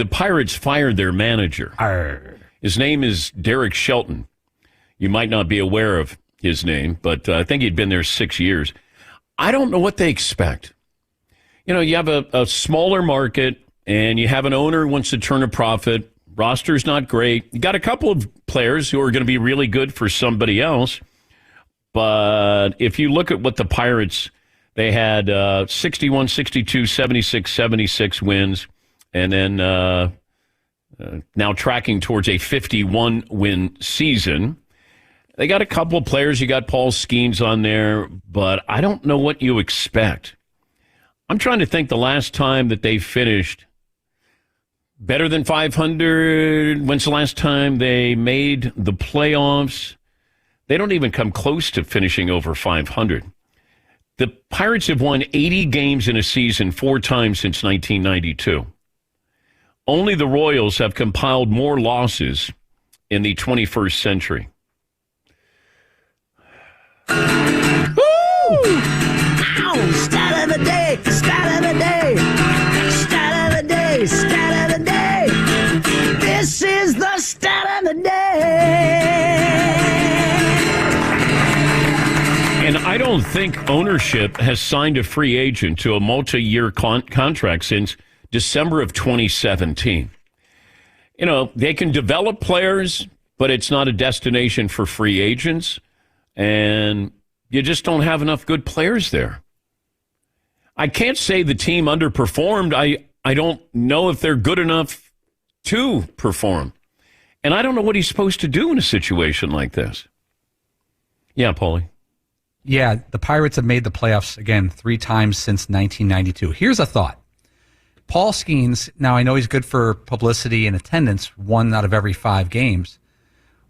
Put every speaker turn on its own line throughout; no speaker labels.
the Pirates fired their manager.
Arr.
His name is Derek Shelton. You might not be aware of his name, but I think he'd been there 6 years. I don't know what they expect. You have a smaller market, and you have an owner who wants to turn a profit. Roster's not great. You got a couple of players who are going to be really good for somebody else. But if you look at what the Pirates, they had 61, 62, 76, 76 wins, and then now tracking towards a 51-win season. They got a couple of players. You got Paul Skeens on there, but I don't know what you expect. I'm trying to think the last time that they finished better than 500. When's the last time they made the playoffs? They don't even come close to finishing over 500. The Pirates have won 80 games in a season 4 times since 1992. Only the Royals have compiled more losses in the 21st century.
Woo! Ow! Stat of the day! Stat of the day! Stat of the day! Stat of the day! This is the stat of the day!
And I don't think ownership has signed a free agent to a multi-year contract since December of 2017. They can develop players, but it's not a destination for free agents. And you just don't have enough good players there. I can't say the team underperformed. I don't know if they're good enough to perform. And I don't know what he's supposed to do in a situation like this. Yeah, Paulie.
Yeah, the Pirates have made the playoffs, again, 3 times since 1992. Here's a thought. Paul Skeens, now I know he's good for publicity and attendance, 1 out of every 5 games.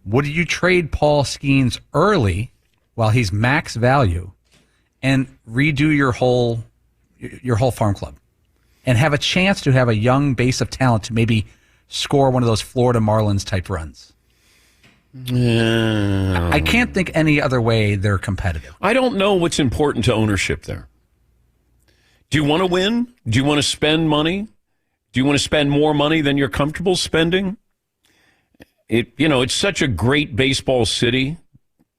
Would you trade Paul Skeens early while he's max value and redo your whole farm club and have a chance to have a young base of talent to maybe score one of those Florida Marlins type runs? I can't think any other way they're competitive.
I don't know what's important to ownership there. Do you want to win? Do you want to spend money? Do you want to spend more money than you're comfortable spending? It's such a great baseball city.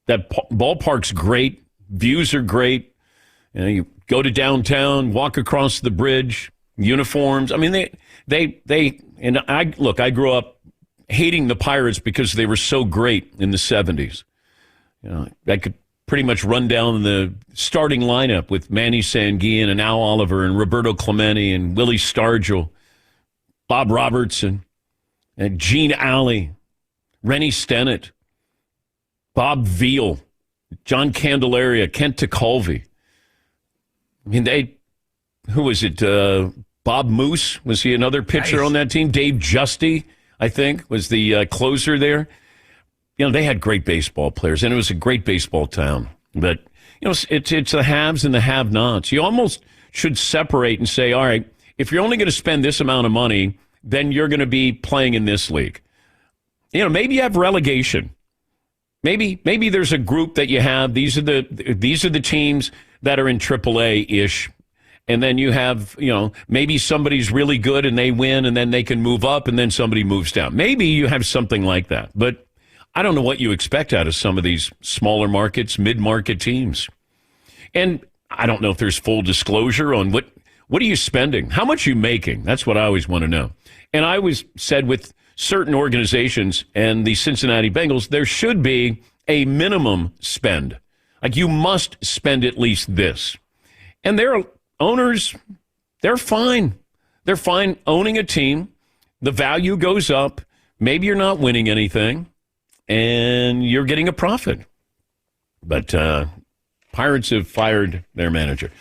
That ballpark's great. Views are great. You go to downtown, walk across the bridge, uniforms. I mean, I grew up hating the Pirates because they were so great in the 70s. I could pretty much run down the starting lineup with Manny Sanguillen and Al Oliver and Roberto Clemente and Willie Stargell, Bob Robertson, and Gene Alley, Rennie Stennett, Bob Veal, John Candelaria, Kent Tekulve. I mean, who was it? Bob Moose, was he another pitcher on that team? Dave Justy, I think, was the closer there. They had great baseball players, and it was a great baseball town. But, it's the haves and the have-nots. You almost should separate and say, all right, if you're only going to spend this amount of money, then you're going to be playing in this league. Maybe you have relegation. Maybe there's a group that you have. These are the teams that are in AAA-ish. And then you have, maybe somebody's really good and they win and then they can move up and then somebody moves down. Maybe you have something like that. But I don't know what you expect out of some of these smaller markets, mid-market teams. And I don't know if there's full disclosure on what are you spending? How much are you making? That's what I always want to know. And I always said with certain organizations and the Cincinnati Bengals, there should be a minimum spend. Like you must spend at least this. And their owners, they're fine. They're fine owning a team. The value goes up. Maybe you're not winning anything, and you're getting a profit. But Pirates have fired their manager.